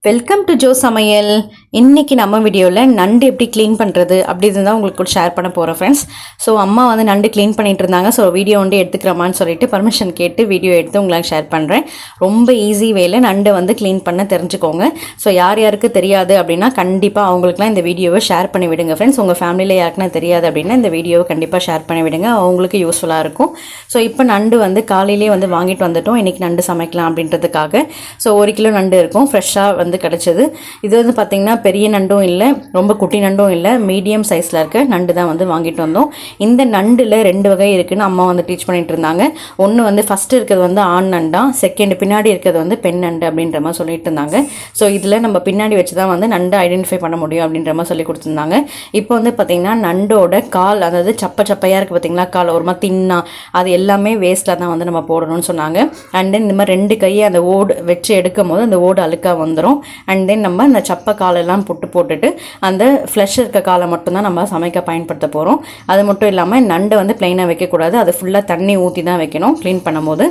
Welcome to Joe சமையல். இன்றைக்கி நம்ம வீடியோவில் நண்டு எப்படி க்ளீன் பண்ணுறது அப்படின்னு தான் உங்களுக்கு ஷேர் பண்ண போகிறோம் ஃப்ரெண்ட்ஸ். ஸோ அம்மா வந்து நண்டு க்ளீன் பண்ணிகிட்டு இருந்தாங்க. ஸோ வீடியோ வந்து எடுத்துக்கிறோமான்னு சொல்லிட்டு பர்மிஷன் கேட்டு வீடியோ எடுத்து உங்களுக்கு ஷேர் பண்ணுறேன். ரொம்ப ஈஸி வேலை நண்டை வந்து க்ளீன் பண்ண தெரிஞ்சுக்கோங்க. ஸோ யார் யாருக்கு தெரியாது அப்படின்னா கண்டிப்பாக அவங்களுக்குலாம் இந்த வீடியோவை ஷேர் பண்ணி விடுங்க ஃப்ரெண்ட்ஸ். உங்கள் ஃபேமிலியில் யாருக்குன்னா தெரியாது அப்படின்னா இந்த வீடியோவை கண்டிப்பாக ஷேர் பண்ணி விடுங்க, அவங்களுக்கு யூஸ்ஃபுல்லாக இருக்கும். ஸோ இப்போ நண்டு வந்து காலையிலே வந்து வாங்கிட்டு வந்துட்டோம். இன்றைக்கி நண்டு சமைக்கலாம் அப்படின்றதுக்காக. ஸோ 1 கிலோ நண்டு இருக்கும், ஃப்ரெஷ்ஷாக வந்து கிடச்சிது. இது வந்து பார்த்திங்கன்னா பெரிய நண்டும் இல்லை, ரொம்ப குட்டி நண்டும் இல்லை, மீடியம் சைஸில் இருக்க நண்டு தான் வந்து வாங்கிட்டு வந்தோம். இந்த நண்டில் 2 வகை இருக்குதுன்னு அம்மா வந்து டீச் பண்ணிட்டு இருந்தாங்க. ஒன்று வந்து ஃபஸ்ட்டு இருக்கிறது வந்து ஆண் நண்டா, செகண்ட் பின்னாடி இருக்கிறது வந்து பெண் நண்டு அப்படின்ற மாதிரி சொல்லிட்டு இருந்தாங்க. ஸோ இதில் நம்ம பின்னாடி வச்சு தான் வந்து நண்டை ஐடென்டிஃபை பண்ண முடியும் அப்படின்ற மாதிரி சொல்லி கொடுத்துருந்தாங்க. இப்போ வந்து பார்த்திங்கன்னா நண்டோட கால், அதாவது சப்பையாக இருக்குது பார்த்திங்களா, கால் ஒரு மாதிரி தின்னா, அது எல்லாமே வேஸ்ட்டில் தான் வந்து நம்ம போடணும்னு சொன்னாங்க. அண்ட் தென் இந்த மாதிரி 2 கையை அந்த ஓடு வச்சு எடுக்கும் போது அந்த ஓடு அழுக்காக வந்துடும். அண்ட் தென் நம்ம அந்த சப்பை காலெல்லாம் போட்டுட்டு அந்த ஃப்ளஷ் இருக்க காலை மட்டும்தான் நம்ம சமைக்க பயன்படுத்த போகிறோம். அது மட்டும் இல்லாமல் நண்டை வந்து ப்ளைனாக வைக்கக்கூடாது, அது ஃபுல்லாக தண்ணி ஊற்றி தான் வைக்கணும் க்ளீன் பண்ணும்போது.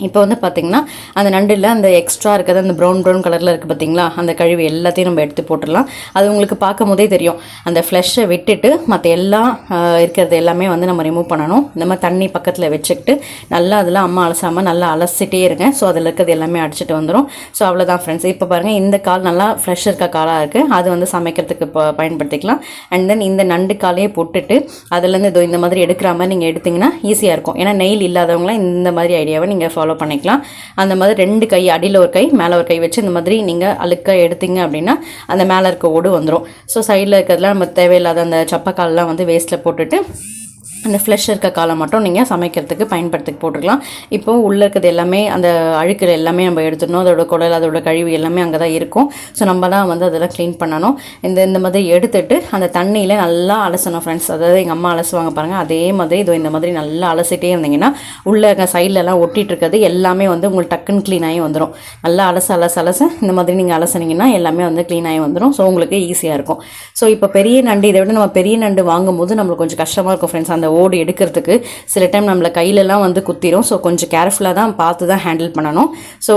இப்போ வந்து பார்த்திங்கன்னா அந்த நண்டில் அந்த எக்ஸ்ட்ரா இருக்கிறது அந்த ப்ரௌன் கலரில் இருக்குது பார்த்திங்களா, அந்த கழிவு எல்லாத்தையும் நம்ம எடுத்து போட்டுடலாம். அது உங்களுக்கு பார்க்கும் போதே தெரியும். அந்த ஃப்ளஷை விட்டுட்டு மற்ற எல்லாம் இருக்கிறது எல்லாமே வந்து நம்ம ரிமூவ் பண்ணணும். இந்த மாதிரி தண்ணி பக்கத்தில் வச்சுக்கிட்டு நல்லா அதெல்லாம் அம்மா அலசாமல் நல்லா அலசிட்டே இருங்க. ஸோ அதில் இருக்கிறது எல்லாமே அடிச்சுட்டு வந்துடும். ஸோ அவ்வளோதான் ஃப்ரெண்ட்ஸ். இப்போ பாருங்கள், இந்த கால் நல்லா ஃப்ளஷ் இருக்க காலாக இருக்குது, அது வந்து சமைக்கிறதுக்கு பயன்படுத்திக்கலாம். அண்ட் தென் இந்த நண்டு காலையே போட்டுட்டு அதுலேருந்து இந்த மாதிரி எடுக்கிற மாதிரி நீங்கள் எடுத்திங்கன்னா ஈஸியாக இருக்கும். ஏன்னா நெயில் இல்லாதவங்களாம் இந்த மாதிரி ஐடியாவை நீங்கள் ஃபாலோ பண்ணிக்கலாம். அந்த மாதிரி 2 கை, அடியில் ஒரு கை மேலே ஒரு கை வச்சு இந்த மாதிரி நீங்கள் அழுக்க எடுத்தீங்க அப்படின்னா அந்த மேலே இருக்க ஓடு வந்துடும். ஸோ சைடில் இருக்கிறதுலாம் நம்ம தேவையில்லாத அந்த சப்பக்காலெலாம் வந்து வேஸ்ட்டில் போட்டுட்டு அந்த ஃப்ளஷ் இருக்க காலை மட்டும் நீங்கள் சமைக்கிறதுக்கு பயன்படுத்திக்கு போட்டுக்கலாம். இப்போது உள்ளே இருக்கிறது எல்லாமே அந்த அழுக்கில் எல்லாமே நம்ம எடுத்துடணும். அதோட குடல், அதோட கழிவு எல்லாமே அங்கே தான் இருக்கும். ஸோ நம்ம தான் வந்து அதெல்லாம் க்ளீன் பண்ணணும். இந்த மாதிரி எடுத்துட்டு அந்த தண்ணியில் நல்லா அலசணும் ஃப்ரெண்ட்ஸ். அதாவது எங்கள் அம்மா அலசுவாங்க பாருங்கள், அதே மாதிரி இந்த மாதிரி நல்லா அலசிட்டே இருந்தீங்கன்னா உள்ளே சைட்லலாம் ஒட்டிகிட்டு இருக்கிறது எல்லாமே வந்து உங்களுக்கு டக்குன்னு க்ளீன் ஆகி வந்துடும். நல்லா அலச இந்த மாதிரி நீங்கள் அலசினீங்கன்னா எல்லாமே வந்து க்ளீன் ஆகி வந்துடும். ஸோ உங்களுக்கு ஈஸியாக இருக்கும். ஸோ இப்போ பெரிய நண்டு, இதை விட நம்ம பெரிய நண்டு வாங்கும்போது நம்மளுக்கு கொஞ்சம் கஷ்டமாக இருக்கும் ஃப்ரெண்ட்ஸ். அந்த ஓடு எடுக்கிறதுக்கு சில டைம் நம்மளை கையிலலாம் வந்து குத்திரும். ஸோ கொஞ்சம் கேர்ஃபுல்லாக தான் பார்த்து தான் ஹேண்டில் பண்ணணும். ஸோ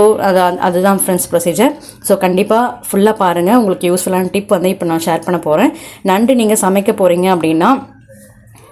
அதுதான் ஃப்ரெண்ட்ஸ் ப்ரொசீஜர். ஸோ கண்டிப்பாக ஃபுல்லாக பாருங்கள், உங்களுக்கு யூஸ்ஃபுல்லான டிப் வந்து இப்போ நான் ஷேர் பண்ண போகிறேன். நண்டு நீங்கள் சமைக்க போகிறீங்க அப்படின்னா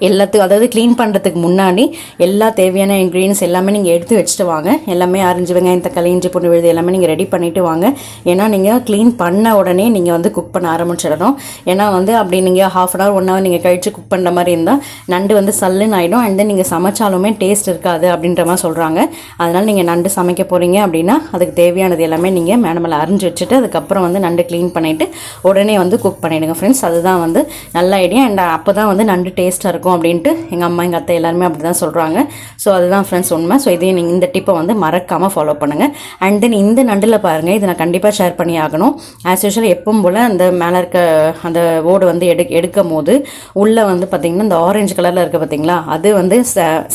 எல்லாத்துக்கும், அதாவது க்ளீன் பண்ணுறதுக்கு முன்னாடி எல்லா தேவையான இன்க்ரீடியன்ஸ் எல்லாமே நீங்கள் எடுத்து வச்சுட்டு வாங்க. எல்லாமே அரிஞ்சு வெங்காயம், தக்காளி, இஞ்சி, பூண்டு விழுது எல்லாமே நீங்கள் ரெடி பண்ணிவிட்டு வாங்க. ஏன்னா நீங்கள் க்ளீன் பண்ண உடனே நீங்கள் வந்து குக் பண்ண ஆரம்பிச்சிடணும். ஏன்னா வந்து அப்படி நீங்கள் 1/2 hour 1 hour நீங்கள் கழித்து குக் பண்ணுற மாதிரி இருந்தால் நண்டு வந்து சல்லுன்னு ஆகிடும். அண்ட் தென் நீங்கள் சமைச்சாலுமே டேஸ்ட் இருக்காது அப்படின்ற மாதிரி சொல்கிறாங்க. அதனால் நீங்கள் நண்டு சமைக்க போகிறீங்க அப்படின்னா அதுக்கு தேவையானது எல்லாமே நீங்கள் மேலே அரிஞ்சு வச்சுட்டு அதுக்கப்புறம் வந்து நண்டு க்ளீன் பண்ணிவிட்டு உடனே வந்து குக் பண்ணிவிடுங்க ஃப்ரெண்ட்ஸ். அதுதான் வந்து நல்ல ஐடியா. அண்ட் அப்போ தான் வந்து நண்டு டேஸ்ட்டாக இருக்கும் அப்படின்ட்டு எங்கள் அம்மா, எங்கள் அத்தை எல்லாருமே அப்படி தான் சொல்கிறாங்க. ஸோ அதுதான் ஃப்ரெண்ட்ஸ் உண்மை. ஸோ இதையும் நீங்கள் இந்த டிப்பை வந்து மறக்காமல் ஃபாலோ பண்ணுங்கள். அண்ட் தென் இந்த நண்டில் பாருங்கள், இதை நான் கண்டிப்பாக ஷேர் பண்ணி ஆகணும். ஆஸ் யூஷுவல் எப்பவும் போல் அந்த மேலே இருக்க அந்த ஓடு வந்து எடுக்கும் போது உள்ளே வந்து பார்த்திங்கன்னா இந்த ஆரஞ்சு கலரில் இருக்குது பார்த்திங்களா, அது வந்து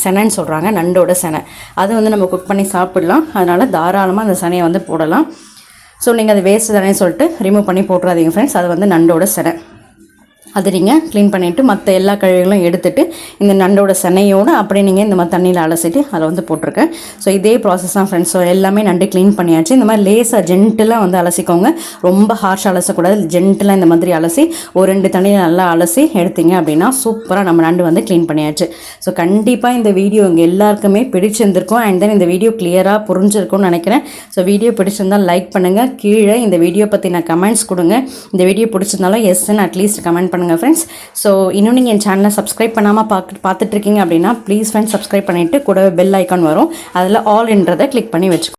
செனைன்னு சொல்கிறாங்க, நண்டோட செனை. அது வந்து நம்ம குக் பண்ணி சாப்பிடலாம். அதனால் தாராளமாக அந்த செனையை வந்து போடலாம். ஸோ நீங்கள் அது வேஸ்ட் தானே சொல்லிட்டு ரிமூவ் பண்ணி போட்டுறாதீங்க ஃப்ரெண்ட்ஸ். அது வந்து நண்டோட செனை. அது நீங்கள் க்ளீன் பண்ணிவிட்டு மற்ற எல்லா கழிவுகளும் எடுத்துகிட்டு இந்த நண்டோட செனையோடு அப்படியே நீங்கள் இந்த மாதிரி தண்ணியில் அலசிட்டு அதில் வந்து போட்டிருக்கேன். ஸோ இதே ப்ராசஸ் தான் ஃப்ரெண்ட்ஸ். ஸோ எல்லாமே நண்டு க்ளீன் பண்ணியாச்சு. இந்த மாதிரி லேசாக ஜென்டிலாக வந்து அலசிக்கோங்க, ரொம்ப ஹார்ஷாக அலசக்கூடாது. ஜென்டிலாக இந்த மாதிரி அலசி ஒரு 2 தண்ணியில் நல்லா அலசி எடுத்தீங்க அப்படின்னா சூப்பராக நம்ம நண்டு வந்து க்ளீன் பண்ணியாச்சு. ஸோ கண்டிப்பாக இந்த வீடியோ இங்கே எல்லாருக்குமே பிடிச்சிருந்திருக்கும். அண்ட் தென் இந்த வீடியோ கிளியராக புரிஞ்சிருக்கும்னு நினைக்கிறேன். ஸோ வீடியோ பிடிச்சிருந்தால் லைக் பண்ணுங்கள், கீழே இந்த வீடியோ பற்றின கமெண்ட்ஸ் கொடுங்க. இந்த வீடியோ பிடிச்சிருந்தாலும் எஸ்ன்னு அட்லீஸ்ட் கமெண்ட் பண்ணுங்கள் ஃப்ரெண்ட்ஸ். ஸோ இன்னும் நீங்கள் என் சேனலை சப்ஸ்கிரைப் பண்ணாமல் பார்த்துட்ருக்கீங்க அப்படின்னா ப்ளீஸ் ஃப்ரெண்ட்ஸ் சப்ஸ்கிரைப் பண்ணிவிட்டு கூட பெல் ஐக்கான் வரும், அதில் ஆல் என்றதை கிளிக் பண்ணி வச்சுக்கோங்க.